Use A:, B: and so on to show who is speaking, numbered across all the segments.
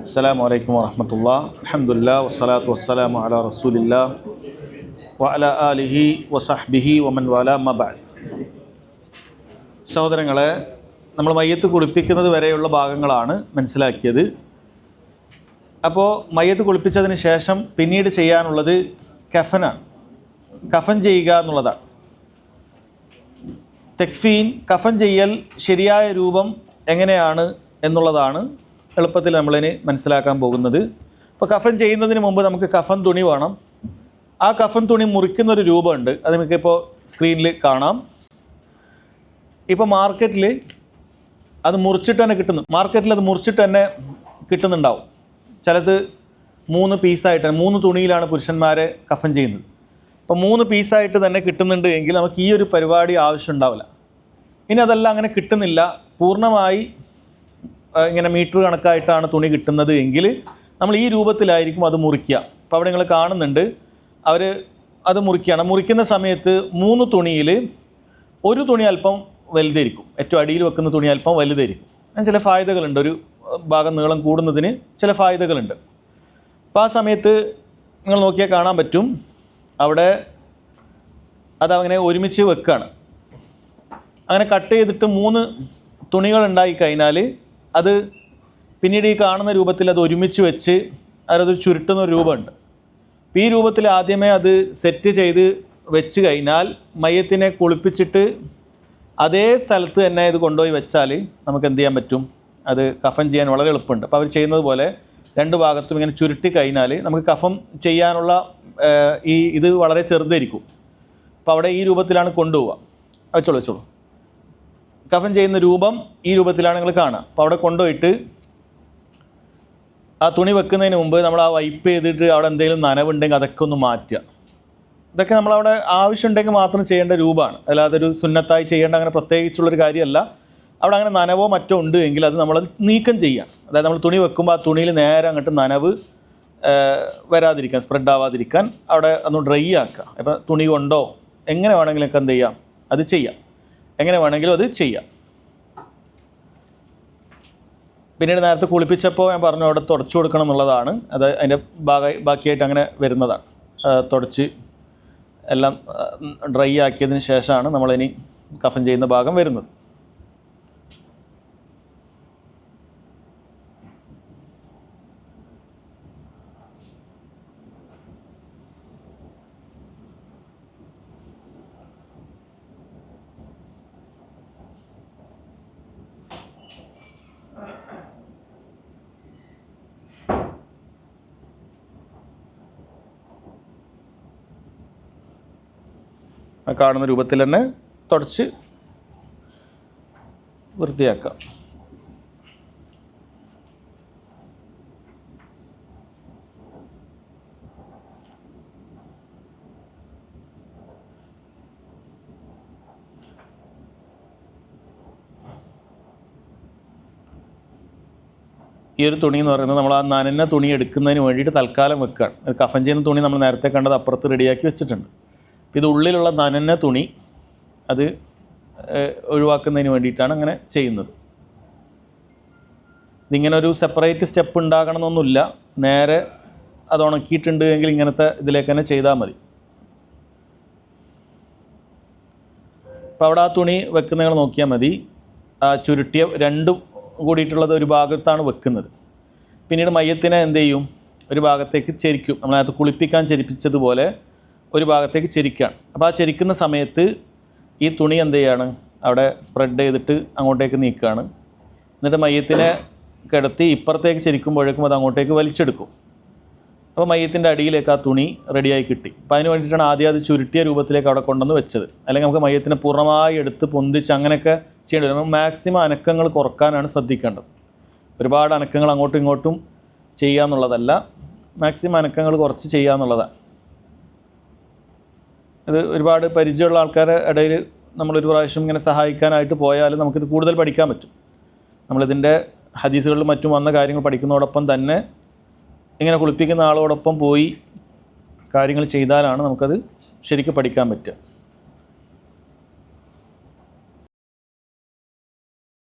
A: അസ്സലാമു അലൈക്കും വറഹ്മത്തുള്ളാഹി അൽഹംദുലില്ലാഹി വസ്സലാത്തു വസ്സലാമു അലാ റസൂലില്ലാഹി വഅലാ ആലിഹി വസഹ്ബിഹി വമൻ വാലാ അമ്മാ ബഅദ്. സഹോദരങ്ങളെ, നമ്മൾ മയ്യത്ത് കുളിപ്പിക്കുന്നത് വരെയുള്ള ഭാഗങ്ങളാണ് മനസ്സിലാക്കിയത്. അപ്പോൾ മയ്യത്ത് കുളിപ്പിച്ചതിന് ശേഷം പിന്നീട് ചെയ്യാനുള്ളത് കഫനാണ്. കഫൻ ചെയ്യുക എന്നുള്ളതാണ്. തെക്ഫീൻ, കഫൻ ചെയ്യൽ ശരിയായ രൂപം എങ്ങനെയാണ് എന്നുള്ളതാണ് എളുപ്പത്തിൽ നമ്മളിനി മനസ്സിലാക്കാൻ പോകുന്നത്. അപ്പോൾ കഫൻ ചെയ്യുന്നതിന് മുമ്പ് നമുക്ക് കഫൻ തുണി വേണം. ആ കഫൻ തുണി മുറിക്കുന്നൊരു രൂപമുണ്ട്, അത് നമുക്കിപ്പോൾ സ്ക്രീനിൽ കാണാം. ഇപ്പോൾ മാർക്കറ്റിൽ അത് മുറിച്ചിട്ട് തന്നെ കിട്ടുന്നു. മാർക്കറ്റിൽ അത് മുറിച്ചിട്ട് തന്നെ കിട്ടുന്നുണ്ടാവും. ചിലത് 3 പീസായിട്ട് 3 തുണിയിലാണ് പുരുഷന്മാരെ കഫൻ ചെയ്യുന്നത്. അപ്പോൾ 3 പീസായിട്ട് തന്നെ കിട്ടുന്നുണ്ട് എങ്കിൽ നമുക്ക് ഈ ഒരു പരിപാടി ആവശ്യം ഉണ്ടാവില്ല. ഇനി അതെല്ലാം അങ്ങനെ കിട്ടുന്നില്ല, പൂർണ്ണമായി ഇങ്ങനെ മീറ്റർ കണക്കായിട്ടാണ് തുണി കിട്ടുന്നത് എങ്കിൽ നമ്മൾ ഈ രൂപത്തിലായിരിക്കും അത് മുറിക്കുക. അപ്പോൾ അവിടെ നിങ്ങൾ കാണുന്നുണ്ട്, അവർ അത് മുറിക്കുകയാണ്. മുറിക്കുന്ന സമയത്ത് 3 തുണിയിൽ ഒരു തുണി അല്പം വലുതായിരിക്കും, ഏറ്റവും അടിയിൽ വെക്കുന്ന തുണി അല്പം വലുതായിരിക്കും. അങ്ങനെ ചില ഫായ്ദകളുണ്ട്, ഒരു ഭാഗം നീളം കൂടുന്നതിന് ചില ഫായ്ദകളുണ്ട്. അപ്പോൾ ആ സമയത്ത് നിങ്ങൾ നോക്കിയാൽ കാണാൻ പറ്റും, അവിടെ അതങ്ങനെ ഒരുമിച്ച് വെക്കുകയാണ്. അങ്ങനെ കട്ട് ചെയ്തിട്ട് 3 തുണികൾ ഉണ്ടായി കഴിഞ്ഞാൽ അത് പിന്നീട് ഈ കാണുന്ന രൂപത്തിൽ അത് ഒരുമിച്ച് വെച്ച് അതൊരു ചുരുട്ടുന്ന ഒരു രൂപമുണ്ട്. ഈ രൂപത്തിൽ ആദ്യമേ അത് സെറ്റ് ചെയ്ത് വെച്ച് കഴിഞ്ഞാൽ മയ്യത്തിനെ കുളിപ്പിച്ചിട്ട് അതേ സ്ഥലത്ത് തന്നെ ഇത് കൊണ്ടുപോയി വെച്ചാൽ നമുക്ക് എന്ത് ചെയ്യാൻ പറ്റും, അത് കഫൻ ചെയ്യാൻ വളരെ എളുപ്പമുണ്ട്. അപ്പോൾ അവർ ചെയ്യുന്നത് പോലെ 2 ഭാഗത്തും ഇങ്ങനെ ചുരുട്ടി കഴിഞ്ഞാൽ നമുക്ക് കഫം ചെയ്യാനുള്ള ഇത് വളരെ ചെറുതായിരിക്കും. അപ്പോൾ അവിടെ ഈ രൂപത്തിലാണ് കൊണ്ടുപോവുക. വെച്ചോളൂ. കഫൻ ചെയ്യുന്ന രൂപം ഈ രൂപത്തിലാണ് നിങ്ങൾ കാണുക. അപ്പോൾ അവിടെ കൊണ്ടുപോയിട്ട് ആ തുണി വെക്കുന്നതിന് മുമ്പ് നമ്മൾ ആ വൈപ്പ് ചെയ്തിട്ട് അവിടെ എന്തെങ്കിലും നനവുണ്ടെങ്കിൽ അതൊക്കെ ഒന്ന് മാറ്റുക. ഇതൊക്കെ നമ്മളവിടെ ആവശ്യമുണ്ടെങ്കിൽ മാത്രം ചെയ്യേണ്ട രൂപമാണ്, അല്ലാതെ ഒരു സുന്നത്തായി ചെയ്യേണ്ട അങ്ങനെ പ്രത്യേകിച്ചുള്ളൊരു കാര്യമല്ല. അവിടെ അങ്ങനെ നനവോ മറ്റോ ഉണ്ട് എങ്കിൽ അത് നമ്മളത് നീക്കം ചെയ്യാം. അതായത് നമ്മൾ തുണി വെക്കുമ്പോൾ ആ തുണിയിൽ നേരെ അങ്ങോട്ട് നനവ് വരാതിരിക്കാൻ, സ്പ്രെഡ് ആവാതിരിക്കാൻ അവിടെ ഒന്ന് ഡ്രൈ ആക്കുക. ഇപ്പം തുണി കൊണ്ടോ എങ്ങനെ വേണമെങ്കിലൊക്കെ എന്ത് ചെയ്യാം, അത് ചെയ്യാം. എങ്ങനെ വേണമെങ്കിലും അത് ചെയ്യാം. പിന്നീട് നേരത്തെ കുളിപ്പിച്ചപ്പോൾ ഞാൻ പറഞ്ഞു അവിടെ തുടച്ചു കൊടുക്കണം എന്നുള്ളതാണ്. അത് അതിൻ്റെ ബാക്കിയായിട്ട് അങ്ങനെ വരുന്നതാണ്. തുടച്ച് എല്ലാം ഡ്രൈ ആക്കിയതിന് ശേഷമാണ് നമ്മളിനി കഫൻ ചെയ്യുന്ന ഭാഗം വരുന്നത്. കാണുന്ന രൂപത്തിൽ തന്നെ തുടച്ച് വൃത്തിയാക്കാം. ഈ ഒരു തുണി എന്ന് പറയുന്നത് നമ്മൾ ആ നനഞ്ഞ തുണി എടുക്കുന്നതിന് വേണ്ടിയിട്ട് തൽക്കാലം വെക്കുകയാണ്. കഫൻ ചെയ്യുന്ന തുണി നമ്മൾ നേരത്തെ കണ്ടത് അപ്പുറത്ത് റെഡിയാക്കി വെച്ചിട്ടുണ്ട്. ഇത് ഉള്ളിലുള്ള നനഞ്ഞ തുണി അത് ഒഴിവാക്കുന്നതിന് വേണ്ടിയിട്ടാണ് അങ്ങനെ ചെയ്യുന്നത്. ഇതിങ്ങനെ ഒരു സെപ്പറേറ്റ് സ്റ്റെപ്പ് ഉണ്ടാകണമെന്നൊന്നുമില്ല, നേരെ അത് ഉണക്കിയിട്ടുണ്ട് എങ്കിൽ ഇങ്ങനത്തെ ഇതിലേക്ക് തന്നെ ചെയ്താൽ മതി. അപ്പോൾ അവിടെ ആ തുണി വെക്കുന്നതിന് നോക്കിയാൽ മതി, ആ ചുരുട്ടിയ 2 കൂടിയിട്ടുള്ളത് ഒരു ഭാഗത്താണ് വെക്കുന്നത്. പിന്നീട് മയ്യത്തിനെ എന്ത് ചെയ്യും, ഒരു ഭാഗത്തേക്ക് ചെരിക്കും. നമ്മളതിനകത്ത് കുളിപ്പിക്കാൻ ചെരിപ്പിച്ചതുപോലെ ഒരു ഭാഗത്തേക്ക് ചെരിക്കുകയാണ്. അപ്പോൾ ആ ചെരിക്കുന്ന സമയത്ത് ഈ തുണി എന്ത് ചെയ്യാണ്, അവിടെ സ്പ്രെഡ് ചെയ്തിട്ട് അങ്ങോട്ടേക്ക് നീക്കുകയാണ്. എന്നിട്ട് മയ്യത്തിനെ കിടത്തി ഇപ്പുറത്തേക്ക് ചെരിക്കുമ്പോഴേക്കും അത് അങ്ങോട്ടേക്ക് വലിച്ചെടുക്കും. അപ്പോൾ മയ്യത്തിൻ്റെ അടിയിലേക്ക് ആ തുണി റെഡിയായി കിട്ടി. അപ്പോൾ അതിന് വേണ്ടിയിട്ടാണ് ആദ്യം അത് ചുരുട്ടിയ രൂപത്തിലേക്ക് അവിടെ കൊണ്ടുവന്ന് വെച്ചത്. അല്ലെങ്കിൽ നമുക്ക് മയ്യത്തിനെ പൂർണ്ണമായി എടുത്ത് പൊന്തിച്ച് അങ്ങനെയൊക്കെ ചെയ്യേണ്ടി വരും. മാക്സിമം അനക്കങ്ങൾ കുറക്കാനാണ് ശ്രദ്ധിക്കേണ്ടത്. ഒരുപാട് അനക്കങ്ങൾ അങ്ങോട്ടും ഇങ്ങോട്ടും ചെയ്യുക എന്നുള്ളതല്ല, മാക്സിമം അനക്കങ്ങൾ കുറച്ച് ചെയ്യുക എന്നുള്ളതാണ്. ഇത് ഒരുപാട് പരിചയമുള്ള ആൾക്കാരുടെ ഇടയിൽ നമ്മളൊരു പ്രാവശ്യം ഇങ്ങനെ സഹായിക്കാനായിട്ട് പോയാൽ നമുക്കിത് കൂടുതൽ പഠിക്കാൻ പറ്റും. നമ്മളിതിൻ്റെ ഹദീസുകളിലും മറ്റും വന്ന കാര്യങ്ങൾ പഠിക്കുന്നതോടൊപ്പം തന്നെ ഇങ്ങനെ കുളിപ്പിക്കുന്ന ആളോടൊപ്പം പോയി കാര്യങ്ങൾ ചെയ്താലാണ് നമുക്കത് ശരിക്കും പഠിക്കാൻ പറ്റുക.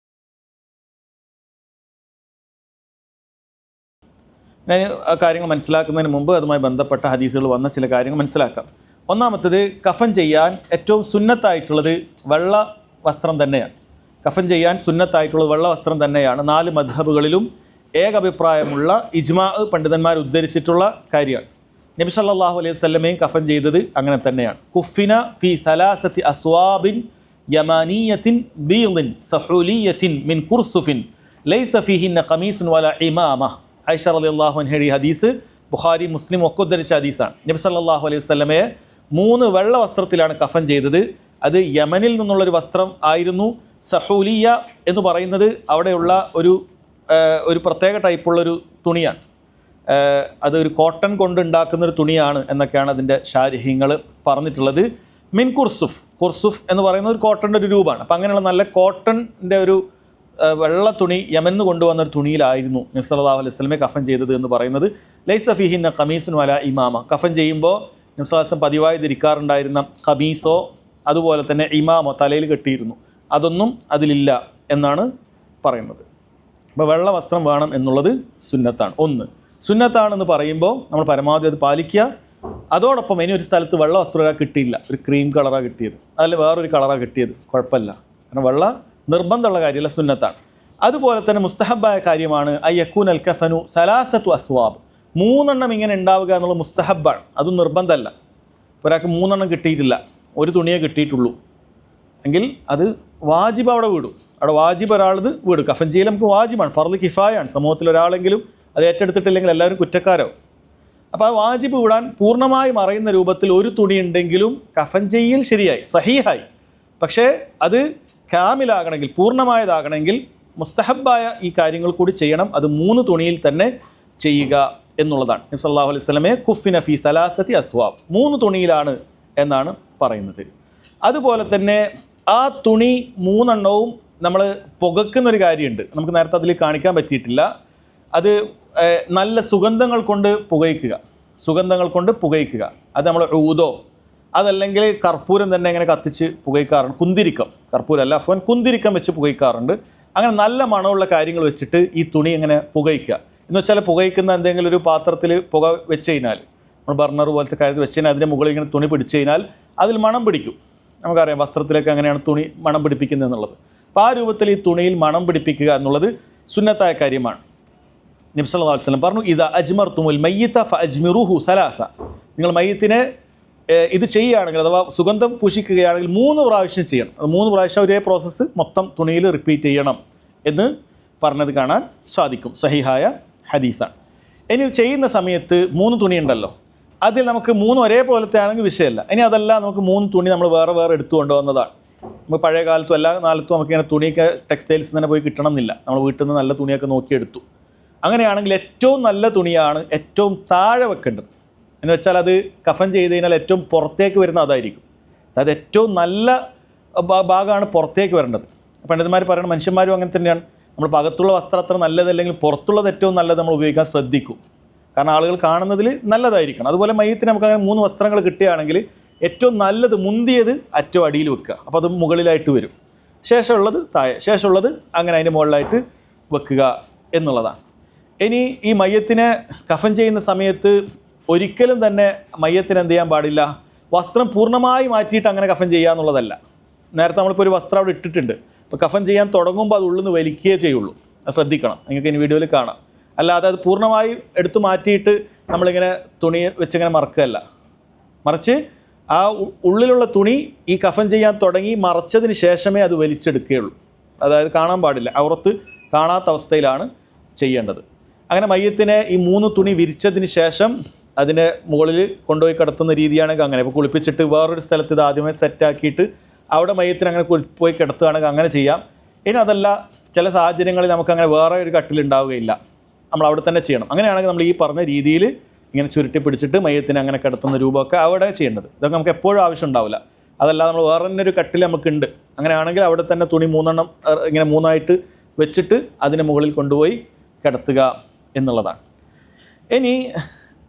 A: ഞാൻ ആ കാര്യങ്ങൾ മനസ്സിലാക്കുന്നതിന് മുമ്പ് അതുമായി ബന്ധപ്പെട്ട ഹദീസുകൾ വന്ന ചില കാര്യങ്ങൾ മനസ്സിലാക്കാം. ഒന്നാമത്തേത്, കഫൻ ചെയ്യാൻ ഏറ്റവും സുന്നത്തായിട്ടുള്ളത് വെള്ള വസ്ത്രം തന്നെയാണ്. കഫൻ ചെയ്യാൻ സുന്നത്തായിട്ടുള്ളത് വെള്ള വസ്ത്രം തന്നെയാണ്. 4 മദ്ഹബുകളിലും ഏകഭിപ്രായമുള്ള ഇജ്മാ പണ്ഡിതന്മാർ ഉദ്ധരിച്ചിട്ടുള്ള കാര്യമാണ്. നബി സല്ലല്ലാഹു അലൈഹി വസല്ലമയും കഫൻ ചെയ്തത് അങ്ങനെ തന്നെയാണ്. കുഫിന ഫി സലാസത്തി അസ്വാബിൻ യമാനിയത്തിൻ ബീളിൻ സഹൂലിയത്തിൻ മിൻ കുർസുഫിൻ ലൈസ ഫീഹിന്ന ഖമീസുൻ വല ഇമാമ. ആയിഷ റളിയല്ലാഹു അൻഹയുടെ ഹദീസ് ബുഖാരി മുസ്ലിം ഒക്കെ ഉദ്ധരിച്ച ഹദീസാണ്. നബി സല്ലല്ലാഹു അലൈഹി വസല്ലമയെ 3 വെള്ള വസ്ത്രത്തിലാണ് കഫൻ ചെയ്തത്. അത് യമനിൽ നിന്നുള്ളൊരു വസ്ത്രം ആയിരുന്നു. സഹൂലിയ എന്ന് പറയുന്നത് അവിടെയുള്ള ഒരു പ്രത്യേക ടൈപ്പുള്ളൊരു തുണിയാണ്. അതൊരു കോട്ടൺ കൊണ്ട് ഉണ്ടാക്കുന്നൊരു തുണിയാണ് എന്നൊക്കെയാണ് അതിൻ്റെ ശാരീഹ്യങ്ങൾ പറഞ്ഞിട്ടുള്ളത്. മിൻ കുർസുഫ് എന്ന് പറയുന്ന ഒരു കോട്ടൻ്റെ ഒരു രൂപമാണ്. അപ്പം അങ്ങനെയുള്ള നല്ല കോട്ടൻ്റെ ഒരു വെള്ള തുണി യമനിൽ കൊണ്ടുവന്ന ഒരു തുണിയിലായിരുന്നു നബി സല്ലല്ലാഹു അലൈഹി വസല്ലമയെ കഫൻ ചെയ്തത് എന്ന് പറയുന്നത്. ലൈസ ഫീഹിന്ന ഖമീസുൻ വല ഇമാമ. കഫൻ ചെയ്യുമ്പോൾ നബി സല്ലല്ലാഹു അലൈഹി വസല്ലം പതിവായി ധരിക്കാറുണ്ടായിരുന്ന ഖമീസോ അതുപോലെ തന്നെ ഇമാമോ തലയിൽ കെട്ടിയിരുന്നു, അതൊന്നും അതിലില്ല എന്നാണ് പറയുന്നത്. അപ്പോൾ വെള്ള വസ്ത്രം വേണം എന്നുള്ളത് സുന്നത്താണ്. ഒന്ന് സുന്നത്താണെന്ന് പറയുമ്പോൾ നമ്മൾ പരമാവധി അത് പാലിക്കുക. അതോടൊപ്പം ഇനി ഒരു സ്ഥലത്ത് വെള്ള വസ്ത്രം കിട്ടിയില്ല, ഒരു ക്രീം കളറാണ് കിട്ടിയത്, അതല്ല വേറൊരു കളറാണ് കിട്ടിയത്, കുഴപ്പമില്ല. കാരണം വെള്ള നിർബന്ധമുള്ള കാര്യമല്ല, സുന്നത്താണ്. അതുപോലെ തന്നെ മുസ്തഹബായ കാര്യമാണ് അയ്യക്കൂൻ അൽ കഫനു സലാസത്തു അസ്വാബ്. 3 ഇങ്ങനെ ഉണ്ടാവുക എന്നുള്ളത് മുസ്തഹബാണ്, അതും നിർബന്ധമല്ല. ഒരാൾക്ക് 3 കിട്ടിയിട്ടില്ല, ഒരു തുണിയെ കിട്ടിയിട്ടുള്ളൂ എങ്കിൽ അത് വാജിബ് അവിടെ വിടും. അവിടെ വാജിബ് ഒരാളത് വിടും. കഫൻ ചെയ്യൽ നമുക്ക് വാജിബാണ്, ഫർദ് കിഫായാണ്. സമൂഹത്തിൽ ഒരാളെങ്കിലും അത് ഏറ്റെടുത്തിട്ടില്ലെങ്കിൽ എല്ലാവരും കുറ്റക്കാരാവും. അപ്പോൾ ആ വാജിബ് വിടാൻ പൂർണ്ണമായും അറിയുന്ന രൂപത്തിൽ ഒരു തുണി ഉണ്ടെങ്കിലും കഫൻ ചെയ്യൽ ശരിയായി, സഹീഹായി. പക്ഷേ അത് കാമിലാകണമെങ്കിൽ, പൂർണ്ണമായതാകണമെങ്കിൽ മുസ്തഹബായ ഈ കാര്യങ്ങൾ കൂടി ചെയ്യണം. അത് 3 തുണിയിൽ തന്നെ ചെയ്യുക എന്നുള്ളതാണ്. നബി സല്ലല്ലാഹു അലൈഹി വസല്ലമയെ കുഫിന ഫി സലാസത്തി അസ്വാബ്, 3 തുണിയിലാണ് എന്നാണ് പറയുന്നത്. അതുപോലെ തന്നെ ആ തുണി 3 നമ്മൾ പുകയ്ക്കുന്നൊരു കാര്യമുണ്ട്. നമുക്ക് നേരത്തെ അതിൽ കാണിക്കാൻ പറ്റിയിട്ടില്ല. അത് നല്ല സുഗന്ധങ്ങൾ കൊണ്ട് പുകയ്ക്കുക. അത് നമ്മൾ ഊതോ അതല്ലെങ്കിൽ കർപ്പൂരം തന്നെ ഇങ്ങനെ കത്തിച്ച് പുകയ്ക്കാറുണ്ട്. കർപ്പൂരമല്ല, കുന്തിരിക്കം വെച്ച് പുകയ്ക്കാറുണ്ട്. അങ്ങനെ നല്ല മണമുള്ള കാര്യങ്ങൾ വെച്ചിട്ട് ഈ തുണി ഇങ്ങനെ പുകയ്ക്കുക എന്ന് വെച്ചാൽ, പുകയ്ക്കുന്ന എന്തെങ്കിലും ഒരു പാത്രത്തിൽ പുക വെച്ച് കഴിഞ്ഞാൽ, നമ്മൾ ബർണർ പോലത്തെ കാര്യത്തിൽ വെച്ച് കഴിഞ്ഞാൽ അതിൻ്റെ മുകളിൽ ഇങ്ങനെ തുണി പിടിച്ചു കഴിഞ്ഞാൽ അതിൽ മണം പിടിക്കും. നമുക്കറിയാം വസ്ത്രത്തിലൊക്കെ അങ്ങനെയാണ് തുണി മണം പിടിപ്പിക്കുന്നത് എന്നുള്ളത്. അപ്പോൾ ആ രൂപത്തിൽ ഈ തുണിയിൽ മണം പിടിപ്പിക്കുക എന്നുള്ളത് സുന്നത്തായ കാര്യമാണ്. നബി സല്ലല്ലാഹു അലൈഹി വസല്ലം പറഞ്ഞു, ഇദാ അജ്മർതുമുൽ മയ്യിത ഫഅജ്മിറുഹു സലാസ. നിങ്ങൾ മയ്യിത്തിനെ ഇത് ചെയ്യുകയാണെങ്കിൽ, അഥവാ സുഗന്ധം പൂശിക്കുകയാണെങ്കിൽ 3 പ്രാവശ്യം ചെയ്യണം. അത് 3 പ്രാവശ്യം ഒരേ പ്രോസസ്സ് മൊത്തം തുണിയിൽ റിപ്പീറ്റ് ചെയ്യണം എന്ന് പറഞ്ഞത് കാണാൻ സാധിക്കും. സഹിഹായ ഹദീസാണ്. ഇനി ഇത് ചെയ്യുന്ന സമയത്ത് 3 തുണി ഉണ്ടല്ലോ, അതിൽ നമുക്ക് 3 ഒരേപോലത്തെ ആണെങ്കിൽ വിഷയമല്ല. ഇനി അതല്ല, നമുക്ക് 3 തുണി നമ്മൾ വേറെ എടുത്തു കൊണ്ടുവന്നതാണ്. നമുക്ക് പഴയ കാലത്തും എല്ലാ കാലത്തും നമുക്കിങ്ങനെ തുണിയൊക്കെ ടെക്സ്റ്റൈൽസ് തന്നെ പോയി കിട്ടണം എന്നില്ല. നമ്മൾ വീട്ടിൽ നിന്ന് നല്ല തുണിയൊക്കെ നോക്കിയെടുത്തു. അങ്ങനെയാണെങ്കിൽ ഏറ്റവും നല്ല തുണിയാണ് ഏറ്റവും താഴെ വെക്കേണ്ടത്. എന്ന് വെച്ചാൽ അത് കഫൻ ചെയ്ത് കഴിഞ്ഞാൽ ഏറ്റവും പുറത്തേക്ക് വരുന്ന അതായിരിക്കും. അതായത് ഏറ്റവും നല്ല ഭാഗമാണ് പുറത്തേക്ക് വരേണ്ടത്. പണ്ഡിതന്മാർ പറയുന്നത്, മനുഷ്യന്മാരും അങ്ങനെ തന്നെയാണ്. നമ്മൾ അകത്തുള്ള വസ്ത്രം അത്ര നല്ലതല്ലെങ്കിൽ പുറത്തുള്ളത് ഏറ്റവും നല്ലത് നമ്മൾ ഉപയോഗിക്കാൻ ശ്രദ്ധിക്കും. കാരണം ആളുകൾ കാണുന്നതിൽ നല്ലതായിരിക്കണം. അതുപോലെ മയ്യത്തിന് നമുക്ക് അങ്ങനെ 3 വസ്ത്രങ്ങൾ കിട്ടുകയാണെങ്കിൽ ഏറ്റവും നല്ലത് മുന്തിയത് ഏറ്റവും അടിയിൽ വെക്കുക. അപ്പോൾ അത് മുകളിലായിട്ട് വരും. ശേഷമുള്ളത് താഴെ, ശേഷമുള്ളത് അങ്ങനെ അതിൻ്റെ മുകളിലായിട്ട് വെക്കുക എന്നുള്ളതാണ്. ഇനി ഈ മയ്യത്തിനെ കഫൻ ചെയ്യുന്ന സമയത്ത് ഒരിക്കലും തന്നെ മയ്യത്തിന് എന്ത് ചെയ്യാൻ പാടില്ല, വസ്ത്രം പൂർണ്ണമായി മാറ്റിയിട്ട് അങ്ങനെ കഫൻ ചെയ്യുക എന്നുള്ളതല്ല. നേരത്തെ നമ്മളിപ്പോൾ ഒരു വസ്ത്രം അവിടെ ഇട്ടിട്ടുണ്ട്, അപ്പോൾ കഫൻ ചെയ്യാൻ തുടങ്ങുമ്പോൾ അത് ഉള്ളിൽ നിന്ന് വലിക്കുകയേ ചെയ്യുള്ളൂ. അത് ശ്രദ്ധിക്കണം. നിങ്ങൾക്ക് ഇനി വീഡിയോയിൽ കാണാം. അല്ലാതെ അത് പൂർണ്ണമായി എടുത്തു മാറ്റിയിട്ട് നമ്മളിങ്ങനെ തുണി വെച്ചിങ്ങനെ മറക്കുകയല്ല, മറിച്ച് ആ ഉള്ളിലുള്ള തുണി ഈ കഫൻ ചെയ്യാൻ തുടങ്ങി മറച്ചതിന് ശേഷമേ അത് വലിച്ചെടുക്കുകയുള്ളൂ. അതായത് കാണാൻ പാടില്ല, ഔറത്ത് കാണാത്ത അവസ്ഥയിലാണ് ചെയ്യേണ്ടത്. അങ്ങനെ മയ്യത്തിനെ ഈ 3 തുണി വിരിച്ചതിന് ശേഷം അതിനെ മുകളിൽ കൊണ്ടുപോയി കിടത്തുന്ന രീതിയാണെങ്കിൽ അങ്ങനെ. ഇപ്പോൾ കുളിപ്പിച്ചിട്ട് വേറൊരു സ്ഥലത്ത് ഇത് ആദ്യമേ സെറ്റാക്കിയിട്ട് അവിടെ മയ്യത്തിന് അങ്ങനെ പോയി കിടത്തുകയാണെങ്കിൽ അങ്ങനെ ചെയ്യാം. ഇനി അതല്ല, ചില സാഹചര്യങ്ങളിൽ നമുക്കങ്ങനെ വേറെ ഒരു കട്ടിലുണ്ടാവുകയില്ല, നമ്മൾ അവിടെ തന്നെ ചെയ്യണം. അങ്ങനെയാണെങ്കിൽ നമ്മൾ ഈ പറഞ്ഞ രീതിയിൽ ഇങ്ങനെ ചുരുട്ടി പിടിച്ചിട്ട് മയ്യത്തിന് അങ്ങനെ കിടത്തുന്ന രൂപമൊക്കെ അവിടെ ചെയ്യേണ്ടത്. ഇതൊക്കെ നമുക്ക് എപ്പോഴും ആവശ്യം ഉണ്ടാവില്ല. അതല്ല, നമ്മൾ വേറെ തന്നെ ഒരു കട്ടിൽ നമുക്കുണ്ട്, അങ്ങനെയാണെങ്കിൽ അവിടെ തന്നെ തുണി 3 ഇങ്ങനെ 3ആയിട്ട് വെച്ചിട്ട് അതിന് മുകളിൽ കൊണ്ടുപോയി കിടത്തുക എന്നുള്ളതാണ്. ഇനി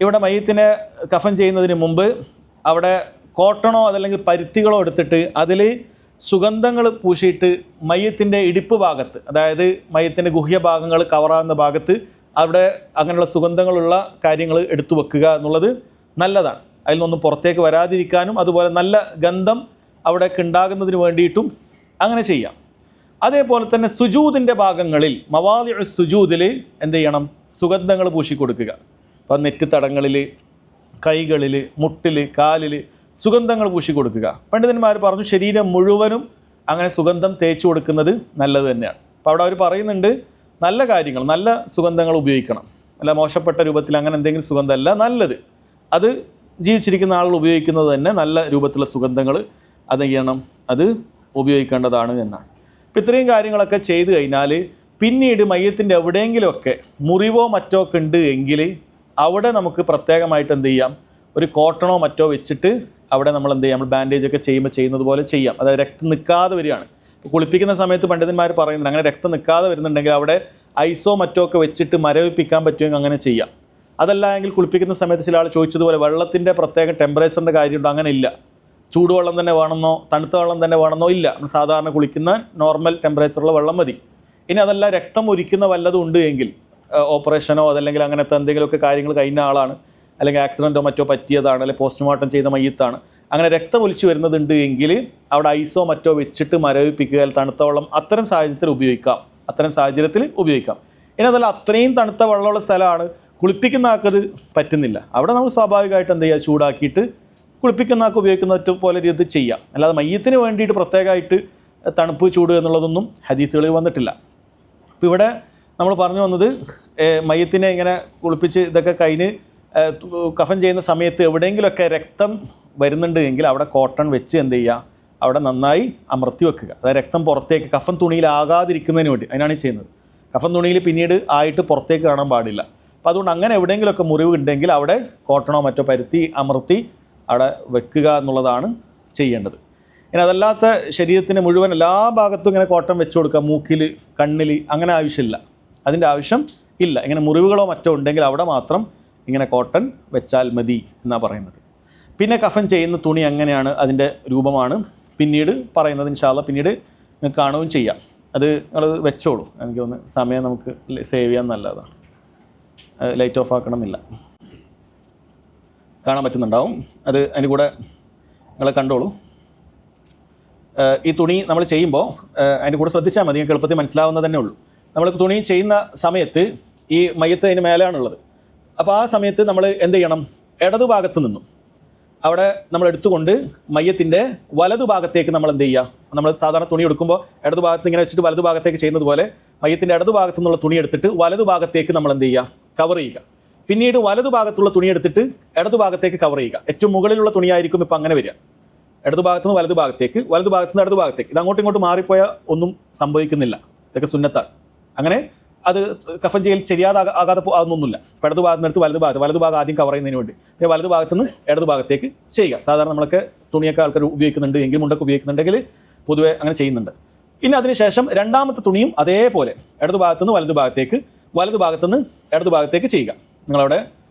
A: ഇവിടെ മയ്യത്തിനെ കഫൻ ചെയ്യുന്നതിന് മുമ്പ് അവിടെ കോട്ടണോ അതല്ലെങ്കിൽ പരുത്തികളോ എടുത്തിട്ട് അതിൽ സുഗന്ധങ്ങൾ പൂശിയിട്ട് മയ്യത്തിൻ്റെ ഇടുപ്പ് ഭാഗത്ത്, അതായത് മയ്യത്തിൻ്റെ ഗുഹ്യഭാഗങ്ങൾ കവറാവുന്ന ഭാഗത്ത് അവിടെ അങ്ങനെയുള്ള സുഗന്ധങ്ങളുള്ള കാര്യങ്ങൾ എടുത്തു വെക്കുക എന്നുള്ളത് നല്ലതാണ്. അതിൽ നിന്നൊന്നും പുറത്തേക്ക് വരാതിരിക്കാനും അതുപോലെ നല്ല ഗന്ധം അവിടേക്ക് ഉണ്ടാകുന്നതിന് വേണ്ടിയിട്ടും അങ്ങനെ ചെയ്യാം. അതേപോലെ തന്നെ സുജൂദിൻ്റെ ഭാഗങ്ങളിൽ മവാദി സുജൂദിൽ എന്ത് ചെയ്യണം? സുഗന്ധങ്ങൾ പൂശിക്കൊടുക്കുക. അപ്പം നെറ്റിത്തടങ്ങളിൽ, കൈകളിൽ, മുട്ടിൽ, കാലിൽ സുഗന്ധങ്ങൾ പൂശിക്കൊടുക്കുക. പണ്ഡിതന്മാർ പറഞ്ഞു ശരീരം മുഴുവനും അങ്ങനെ സുഗന്ധം തേച്ച് കൊടുക്കുന്നത് നല്ലത് തന്നെയാണ്. അപ്പോൾ അവിടെ അവർ പറയുന്നുണ്ട് നല്ല കാര്യങ്ങൾ, നല്ല സുഗന്ധങ്ങൾ ഉപയോഗിക്കണം, അല്ല മോശപ്പെട്ട രൂപത്തിൽ അങ്ങനെ എന്തെങ്കിലും സുഗന്ധമല്ല നല്ലത്. അത് ജീവിച്ചിരിക്കുന്ന ആളുകൾ ഉപയോഗിക്കുന്നത് തന്നെ നല്ല രൂപത്തിലുള്ള സുഗന്ധങ്ങൾ അത് ചെയ്യണം, അത് ഉപയോഗിക്കേണ്ടതാണ് എന്നാണ്. അപ്പോൾ ഇത്രയും കാര്യങ്ങളൊക്കെ ചെയ്തു കഴിഞ്ഞാൽ പിന്നീട് മയ്യത്തിൻ്റെ എവിടെയെങ്കിലുമൊക്കെ മുറിവോ മറ്റോ ഒക്കെ ഉണ്ട് എങ്കിൽ അവിടെ നമുക്ക് പ്രത്യേകമായിട്ട് എന്ത് ചെയ്യാം? ഒരു കോട്ടണോ മറ്റോ വെച്ചിട്ട് അവിടെ നമ്മൾ എന്ത് ചെയ്യാം? നമ്മൾ ബാൻഡേജ് ഒക്കെ ചെയ്യുമ്പോൾ ചെയ്യുന്നത് പോലെ ചെയ്യാം. അതായത് രക്തം നിൽക്കാതെ വരികയാണ്. ഇപ്പോൾ കുളിപ്പിക്കുന്ന സമയത്ത് പണ്ഡിതന്മാർ പറയുന്നുണ്ട് അങ്ങനെ രക്തം നിൽക്കാതെ വരുന്നുണ്ടെങ്കിൽ അവിടെ ഐസോ മറ്റോ ഒക്കെ വെച്ചിട്ട് മരവിപ്പിക്കാൻ പറ്റുമെങ്കിൽ അങ്ങനെ ചെയ്യാം. അതല്ല എങ്കിൽ കുളിപ്പിക്കുന്ന സമയത്ത് ചില ആൾ ചോദിച്ചതുപോലെ വെള്ളത്തിൻ്റെ പ്രത്യേക ടെമ്പറേച്ചറിൻ്റെ കാര്യമുണ്ടോ? അങ്ങനെ ഇല്ല. ചൂടുവെള്ളം തന്നെ വേണമെന്നോ തണുത്ത വെള്ളം തന്നെ വേണമെന്നോ ഇല്ല. നമ്മൾ സാധാരണ കുളിക്കുന്ന നോർമൽ ടെമ്പറേച്ചറുള്ള വെള്ളം മതി. ഇനി അതല്ല രക്തം ഒലിക്കുന്ന വല്ലതും ഉണ്ട് എങ്കിൽ ഓപ്പറേഷനോ അതല്ലെങ്കിൽ അങ്ങനത്തെ എന്തെങ്കിലുമൊക്കെ കാര്യങ്ങൾ കഴിഞ്ഞ ആളാണ്, അല്ലെങ്കിൽ ആക്സിഡൻറ്റോ മറ്റോ പറ്റിയതാണ്, അല്ലെങ്കിൽ പോസ്റ്റ്മോർട്ടം ചെയ്ത മയ്യത്താണ്, അങ്ങനെ രക്തം ഒലിച്ച് വരുന്നതുണ്ട് എങ്കിൽ അവിടെ ഐസോ മറ്റോ വെച്ചിട്ട് മരവിപ്പിക്കുക, തണുത്ത വെള്ളം അത്തരം സാഹചര്യത്തിൽ ഉപയോഗിക്കാം. ഇനി അതല്ല അത്രയും തണുത്ത വെള്ളമുള്ള സ്ഥലമാണ്, കുളിപ്പിക്കുന്ന ആൾക്കത് പറ്റുന്നില്ല, അവിടെ നമ്മൾ സ്വാഭാവികമായിട്ട് എന്ത് ചെയ്യുക? ചൂടാക്കിയിട്ട് കുളിപ്പിക്കുന്ന ആൾക്ക് ഉപയോഗിക്കുന്ന പോലെ രീതി ചെയ്യാം. അല്ലാതെ മയ്യത്തിന് വേണ്ടിയിട്ട് പ്രത്യേകമായിട്ട് തണുപ്പ് ചൂട് എന്നുള്ളതൊന്നും ഹദീസുകളിൽ വന്നിട്ടില്ല. അപ്പോൾ ഇവിടെ നമ്മൾ പറഞ്ഞു വന്നത് മയ്യത്തിനെ ഇങ്ങനെ കുളിപ്പിച്ച് ഇതൊക്കെ കഴിഞ്ഞ് കഫൻ ചെയ്യുന്ന സമയത്ത് എവിടെയെങ്കിലുമൊക്കെ രക്തം വരുന്നുണ്ട് എങ്കിൽ അവിടെ കോട്ടൺ വെച്ച് എന്ത് ചെയ്യുക? അവിടെ നന്നായി അമർത്തി വെക്കുക. അതായത് രക്തം പുറത്തേക്ക് കഫൻ തുണിയിലാകാതിരിക്കുന്നതിന് വേണ്ടി അതിനാണ് ചെയ്യുന്നത്. കഫൻ തുണിയിൽ പിന്നീട് ആയിട്ട് പുറത്തേക്ക് കാണാൻ പാടില്ല. അപ്പോൾ അതുകൊണ്ട് അങ്ങനെ എവിടെയെങ്കിലുമൊക്കെ മുറിവ് ഉണ്ടെങ്കിൽ അവിടെ കോട്ടണോ മറ്റോ പരുത്തി അമർത്തി അവിടെ വെക്കുക എന്നുള്ളതാണ് ചെയ്യേണ്ടത്. ഇനി അതല്ലാത്ത ശരീരത്തിന് മുഴുവൻ എല്ലാ ഭാഗത്തും ഇങ്ങനെ കോട്ടൺ വെച്ച് കൊടുക്കുക, മൂക്കിൽ, കണ്ണിൽ, അങ്ങനെ ആവശ്യമില്ല, അതിൻ്റെ ആവശ്യം ഇല്ല. ഇങ്ങനെ മുറിവുകളോ മറ്റോ ഉണ്ടെങ്കിൽ അവിടെ മാത്രം ഇങ്ങനെ കോട്ടൺ വെച്ചാൽ മതി എന്നാണ് പറയുന്നത്. പിന്നെ കഫൻ ചെയ്യുന്ന തുണി എങ്ങനെയാണ്, അതിൻ്റെ രൂപമാണ് പിന്നീട് പറയുന്നത്. ഇൻഷാ അല്ലാഹ് പിന്നീട് നിങ്ങൾക്ക് കാണുകയും ചെയ്യാം. അത് നിങ്ങൾ വെച്ചോളൂ. എനിക്ക് തോന്നുന്നു സമയം നമുക്ക് സേവ് ചെയ്യാൻ നല്ലതാണ്. ലൈറ്റ് ഓഫ് ആക്കണം എന്നില്ല, കാണാൻ പറ്റുന്നുണ്ടാവും. അത് അതിന് കൂടെ നിങ്ങൾ കണ്ടോളൂ. ഈ തുണി നമ്മൾ ചെയ്യുമ്പോൾ അതിൻ്റെ കൂടെ ശ്രദ്ധിച്ചാൽ മതി, നിങ്ങൾക്ക് എളുപ്പത്തിൽ മനസ്സിലാവുന്നത് തന്നെ ഉള്ളൂ. നമ്മൾ തുണി ചെയ്യുന്ന സമയത്ത് ഈ മയ്യത്ത് അതിന് മേലെയാണുള്ളത്. അപ്പോൾ ആ സമയത്ത് നമ്മൾ എന്ത് ചെയ്യണം? ഇടതുഭാഗത്ത് നിന്നും അവിടെ നമ്മൾ എടുത്തുകൊണ്ട് മയ്യത്തിൻ്റെ വലതുഭാഗത്തേക്ക് നമ്മൾ എന്ത് ചെയ്യുക? നമ്മൾ സാധാരണ തുണി എടുക്കുമ്പോൾ ഇടതുഭാഗത്ത് ഇങ്ങനെ വെച്ചിട്ട് വലതുഭാഗത്തേക്ക് ചെയ്യുന്നത് പോലെ മയ്യത്തിൻ്റെ ഇടതുഭാഗത്തു നിന്നുള്ള തുണി എടുത്തിട്ട് വലതുഭാഗത്തേക്ക് നമ്മൾ എന്ത് ചെയ്യുക? കവർ ചെയ്യുക. പിന്നീട് വലതുഭാഗത്തുള്ള തുണി എടുത്തിട്ട് ഇടതുഭാഗത്തേക്ക് കവർ ചെയ്യുക. ഏറ്റവും മുകളിലുള്ള തുണിയായിരിക്കും ഇപ്പോൾ അങ്ങനെ വരിക. ഇടതുഭാഗത്തു നിന്ന് വലതുഭാഗത്തേക്ക്, വലതുഭാഗത്തു നിന്ന് ഇടതുഭാഗത്തേക്ക്. ഇത് അങ്ങോട്ടും ഇങ്ങോട്ടും മാറിപ്പോയാൽ ഒന്നും സംഭവിക്കുന്നില്ല. ഇതൊക്കെ സുന്നത്താണ്. അങ്ങനെ അത് കഫൻ ചെയ്യൽ ശരിയാകാതെ ആകുന്നൊന്നുമില്ല. ഇപ്പോൾ ഇടതുഭാഗത്ത് നിന്ന് വലതുഭാഗം ആദ്യം കവർ ചെയ്യുന്നതിന് വേണ്ടി പിന്നെ വലതുഭാഗത്തു നിന്ന് ഇടതുഭാഗത്തേക്ക് ചെയ്യുക. സാധാരണ നമ്മളൊക്കെ തുണിയൊക്കെ ആൾക്കാർ ഉപയോഗിക്കുന്നുണ്ട് എങ്കിൽ, മുണ്ടൊക്കെ ഉപയോഗിക്കുന്നുണ്ടെങ്കിൽ പൊതുവെ അങ്ങനെ ചെയ്യുന്നുണ്ട്. പിന്നെ അതിനുശേഷം രണ്ടാമത്തെ തുണിയും അതേപോലെ ഇടതുഭാഗത്തു നിന്ന് വലതുഭാഗത്തേക്ക്, വലതുഭാഗത്തു നിന്ന് ഇടതുഭാഗത്തേക്ക് ചെയ്യുക. നിങ്ങളവിടെ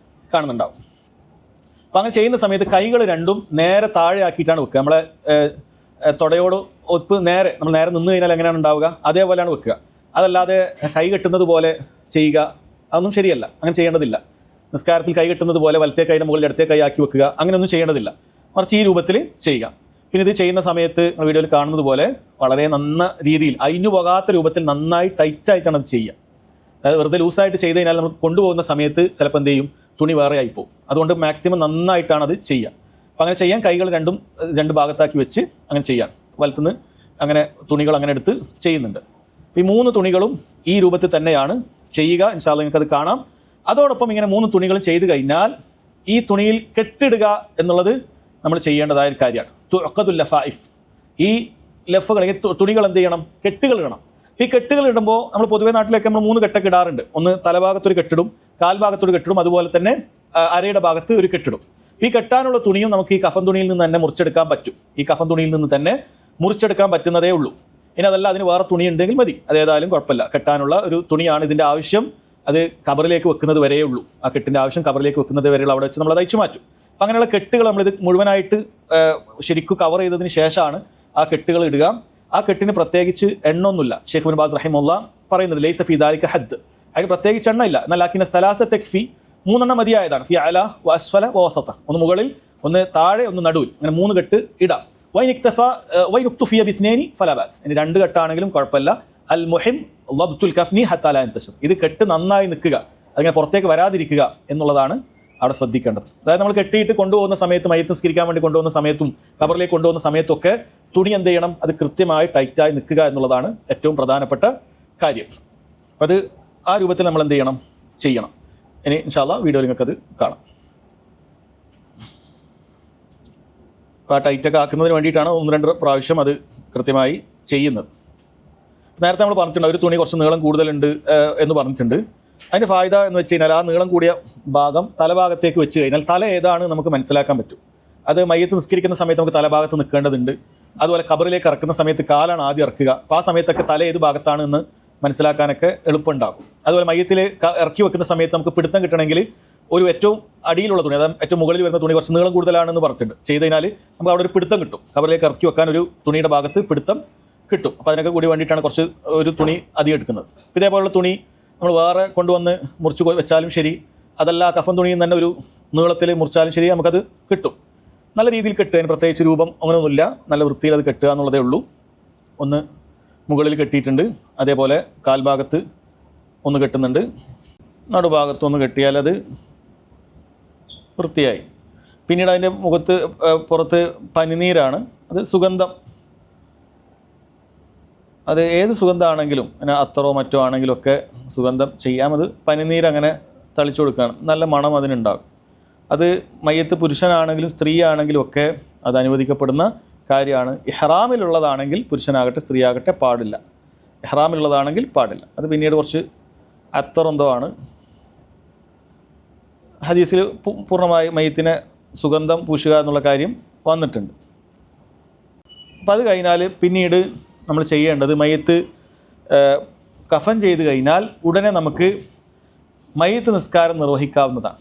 A: കാണുന്നുണ്ടാവും. അപ്പോൾ അങ്ങനെ ചെയ്യുന്ന സമയത്ത് കൈകൾ രണ്ടും നേരെ താഴെ ആക്കിയിട്ടാണ് വെക്കുക. നമ്മളെ തുടയോട് ഒപ്പ് നേരെ, നമ്മൾ നേരെ നിന്ന് കഴിഞ്ഞാൽ എങ്ങനെയാണ് ഉണ്ടാവുക? അതേപോലെയാണ് വെക്കുക. അതല്ലാതെ കൈ കെട്ടുന്നത് പോലെ ചെയ്യുക, അതൊന്നും ശരിയല്ല. അങ്ങനെ ചെയ്യേണ്ടതില്ല. നിസ്കാരത്തിൽ കൈ കെട്ടുന്നത് പോലെ വലത്തെ കൈയുടെ മുകളിൽ ഇടത്തെ കൈ ആക്കി വെക്കുക, അങ്ങനെയൊന്നും ചെയ്യേണ്ടതില്ല. മറിച്ച് ഈ രൂപത്തിൽ ചെയ്യുക. പിന്നെ ഇത് ചെയ്യുന്ന സമയത്ത് വീഡിയോയിൽ കാണുന്നത് പോലെ വളരെ നന്ന രീതിയിൽ അയിഞ്ഞു പോകാത്ത രൂപത്തിൽ നന്നായി ടൈറ്റായിട്ടാണ് അത് ചെയ്യുക. അതായത് വെറുതെ ലൂസായിട്ട് ചെയ്ത് കഴിഞ്ഞാൽ നമ്മൾ കൊണ്ടുപോകുന്ന സമയത്ത് ചിലപ്പോൾ എന്ത് ചെയ്യും? തുണി വേറെ ആയിപ്പോവും. അതുകൊണ്ട് മാക്സിമം നന്നായിട്ടാണ് അത് ചെയ്യുക. അപ്പോൾ അങ്ങനെ ചെയ്യാൻ കൈകൾ രണ്ടും രണ്ട് ഭാഗത്താക്കി വെച്ച് അങ്ങനെ ചെയ്യാം. വലത്തുനിന്ന് അങ്ങനെ തുണികൾ അങ്ങനെ എടുത്ത് ചെയ്യുന്നുണ്ട്. ഈ 3 തുണികളും ഈ രൂപത്തിൽ തന്നെയാണ് ചെയ്യുക. ഇൻഷാ അല്ലാഹ് നിങ്ങൾക്കത് കാണാം. അതോടൊപ്പം ഇങ്ങനെ 3 തുണികളും ചെയ്ത് കഴിഞ്ഞാൽ ഈ തുണിയിൽ കെട്ടിടുക എന്നുള്ളത് നമ്മൾ ചെയ്യേണ്ടതായ ഒരു കാര്യമാണ്. തുഅഖദുൽ ലഫായിഫ്. ഈ ലഫുകൾ തുണികൾ എന്ത് ചെയ്യണം? കെട്ടുകൾ ഇടണം. ഈ കെട്ടുകൾ ഇടുമ്പോൾ നമ്മൾ പൊതുവേ നാട്ടിലൊക്കെ നമ്മൾ 3 കെട്ടൊക്കെ ഇടാറുണ്ട്. ഒന്ന് തലഭാഗത്തൊരു കെട്ടിടും, കാൽഭാഗത്തൊരു കെട്ടിടും, അതുപോലെ തന്നെ അരയുടെ ഭാഗത്ത് ഒരു കെട്ടിടും. ഈ കെട്ടാനുള്ള തുണിയും നമുക്ക് ഈ കഫൻ തുണിയിൽ നിന്ന് തന്നെ മുറിച്ചെടുക്കാൻ പറ്റും. ഈ കഫൻ തുണിയിൽ നിന്ന് തന്നെ മുറിച്ചെടുക്കാൻ പറ്റുന്നതേ ഉള്ളൂ. ഇനി അതല്ല അതിന് വേറെ തുണി ഉണ്ടെങ്കിൽ മതി, അതേതായാലും കുഴപ്പമില്ല. കെട്ടാനുള്ള ഒരു തുണിയാണ് ഇതിൻ്റെ ആവശ്യം. അത് കബറിലേക്ക് വെക്കുന്നത് വരെയേ ഉള്ളൂ. ആ കെട്ടിൻ്റെ ആവശ്യം കബറിലേക്ക് വെക്കുന്നത് വരെയുള്ള അവിടെ വെച്ച് നമ്മൾ അത് അയച്ചു മാറ്റും. അപ്പം അങ്ങനെയുള്ള കെട്ടുകൾ നമ്മളിത് മുഴുവനായിട്ട് ശരിക്കും കവർ ചെയ്തതിന് ശേഷമാണ് ആ കെട്ടുകൾ ഇടുക. ആ കെട്ടിന് പ്രത്യേകിച്ച് എണ്ണൊന്നുമില്ല. ഷെയ്ഖ് ഇബ്നു ബാസ് റഹിമഹുല്ലാ പറയുന്നത് ലൈസ ഫീ ദാലിക ഹദ്, അതിന് പ്രത്യേകിച്ച് എണ്ണ ഇല്ല. എന്നാൽ ലാക്കിന സലാസ തെക്ഫി, 3 എണ്ണം മതിയായതാണ്. ഫി അല വ അസ്ഫല വ വസത, ഒന്ന് മുകളിൽ ഒന്ന് താഴെ ഒന്ന് നടുവിൽ, അങ്ങനെ 3 കെട്ട് ഇടാം. വൈനുക്തുഫിയ ബിസ്നേനി ഫലബാസ്, ഇനി 2 കെട്ടാണെങ്കിലും കുഴപ്പമില്ല. അൽ മുഹിം ലബ്തുൽ കഫ്നി ഹത്താ ലാ യന്തശർ, ഇത് കെട്ട് നന്നായി നിൽക്കുക, അതിങ്ങനെ പുറത്തേക്ക് വരാതിരിക്കുക എന്നുള്ളതാണ് അവിടെ ശ്രദ്ധിക്കേണ്ടത്. അതായത് നമ്മൾ കെട്ടിയിട്ട് കൊണ്ടുപോകുന്ന സമയത്ത്, മയ്യത്ത് നിസ്കരിക്കാൻ വേണ്ടി കൊണ്ടുപോകുന്ന സമയത്തും ഖബറിലേക്ക് കൊണ്ടുപോകുന്ന സമയത്തൊക്കെ തുണി എന്ത് ചെയ്യണം, അത് കൃത്യമായി ടൈറ്റായി നിൽക്കുക എന്നുള്ളതാണ് ഏറ്റവും പ്രധാനപ്പെട്ട കാര്യം. അപ്പം അത് ആ രൂപത്തിൽ നമ്മൾ എന്ത് ചെയ്യണം. ഇനി ഇൻഷാ അല്ലാഹ് വീഡിയോയിൽ നിങ്ങൾക്കത് കാണാം. അപ്പോൾ ആ ടൈറ്റൊക്കെ ആക്കുന്നതിന് വേണ്ടിയിട്ടാണ് 1-2 പ്രാവശ്യം അത് കൃത്യമായി ചെയ്യുന്നത്. നേരത്തെ നമ്മൾ പറഞ്ഞിട്ടുണ്ട് ഒരു തുണി കുറച്ച് നീളം കൂടുതലുണ്ട് എന്ന് പറഞ്ഞിട്ടുണ്ട്. അതിൻ്റെ ഫായ്ദ എന്ന് വെച്ച് കഴിഞ്ഞാൽ ആ നീളം കൂടിയ ഭാഗം തലഭാഗത്തേക്ക് വെച്ച് കഴിഞ്ഞാൽ തല ഏതാണ് നമുക്ക് മനസ്സിലാക്കാൻ പറ്റും. അത് മയ്യത്ത് നിസ്കരിക്കുന്ന സമയത്ത് നമുക്ക് തലഭാഗത്ത് നിൽക്കേണ്ടതുണ്ട്. അതുപോലെ ഖബറിലേക്ക് ഇറക്കുന്ന സമയത്ത് കാലാണ് ആദ്യം ഇറക്കുക. അപ്പോൾ ആ സമയത്തൊക്കെ തല ഏത് ഭാഗത്താണ് എന്ന് മനസ്സിലാക്കാനൊക്കെ എളുപ്പമുണ്ടാകും. അതുപോലെ മയ്യത്തിൽ ഇറക്കി വെക്കുന്ന സമയത്ത് നമുക്ക് പിടുത്തം കിട്ടണമെങ്കിൽ ഒരു ഏറ്റവും അടിയിലുള്ള തുണി, അതായത് ഏറ്റവും മുകളിൽ വരുന്ന തുണി കുറച്ച് നീളം കൂടുതലാണെന്ന് പറഞ്ഞിട്ടുണ്ട്. ചെയ്ത് കഴിഞ്ഞാൽ നമുക്ക് അവിടെ ഒരു പിടുത്തം കിട്ടും. ഖബറിലേക്ക് ഇറക്കി വെക്കാൻ ഒരു തുണിയുടെ ഭാഗത്ത് പിടുത്തം കിട്ടും. അപ്പോൾ അതിനൊക്കെ കൂടി വേണ്ടിയിട്ടാണ് കുറച്ച് ഒരു തുണി അധികം എടുക്കുന്നത്. ഇതേപോലുള്ള തുണി നമ്മൾ വേറെ കൊണ്ടുവന്ന് മുറിച്ച് വെച്ചാലും ശരി, അതല്ല കഫൻ തുണിയിൽ തന്നെ ഒരു നീളത്തിൽ മുറിച്ചാലും ശരി, നമുക്കത് കിട്ടും. നല്ല രീതിയിൽ കെട്ടുക, അതിന് പ്രത്യേകിച്ച് രൂപം അങ്ങനെയൊന്നുമില്ല, നല്ല വൃത്തിയിൽ അത് കെട്ടുക എന്നുള്ളതേ ഉള്ളൂ. ഒന്ന് മുകളിൽ കെട്ടിയിട്ടുണ്ട്, അതേപോലെ കാൽഭാഗത്ത് ഒന്ന് കെട്ടുന്നുണ്ട്, നടുഭാഗത്തൊന്ന് കെട്ടിയാൽ അത് വൃത്തിയായി. പിന്നീട് അതിൻ്റെ മുഖത്ത് പുറത്ത് പനിനീരാണ്, അത് സുഗന്ധം, അത് ഏത് സുഗന്ധമാണെങ്കിലും പിന്നെ അത്തറോ മറ്റോ ആണെങ്കിലും ഒക്കെ സുഗന്ധം ചെയ്യാം. അത് പനിനീരങ്ങനെ തളിച്ചു കൊടുക്കുകയാണ്, നല്ല മണം അതിനുണ്ടാകും. അത് മയ്യത്ത് പുരുഷനാണെങ്കിലും സ്ത്രീ ആണെങ്കിലും ഒക്കെ അത് അനുവദിക്കപ്പെടുന്ന കാര്യമാണ്. ഇഹ്റാമിലുള്ളതാണെങ്കിൽ പുരുഷനാകട്ടെ സ്ത്രീ ആകട്ടെ പാടില്ല, ഇഹ്റാമിലുള്ളതാണെങ്കിൽ പാടില്ല. അത് പിന്നീട് കുറച്ച് അത്തറെന്തോ ആണ് ഹദീസിൽ പൂർണ്ണമായി മയ്യത്തിനെ സുഗന്ധം പൂശുക എന്നുള്ള കാര്യം വന്നിട്ടുണ്ട്. അപ്പോൾ അത് കഴിഞ്ഞാൽ പിന്നീട് നമ്മൾ ചെയ്യേണ്ടത്, മയ്യത്ത് കഫൻ ചെയ്ത് കഴിഞ്ഞാൽ ഉടനെ നമുക്ക് മയ്യത്ത് നിസ്കാരം നിർവഹിക്കാവുന്നതാണ്.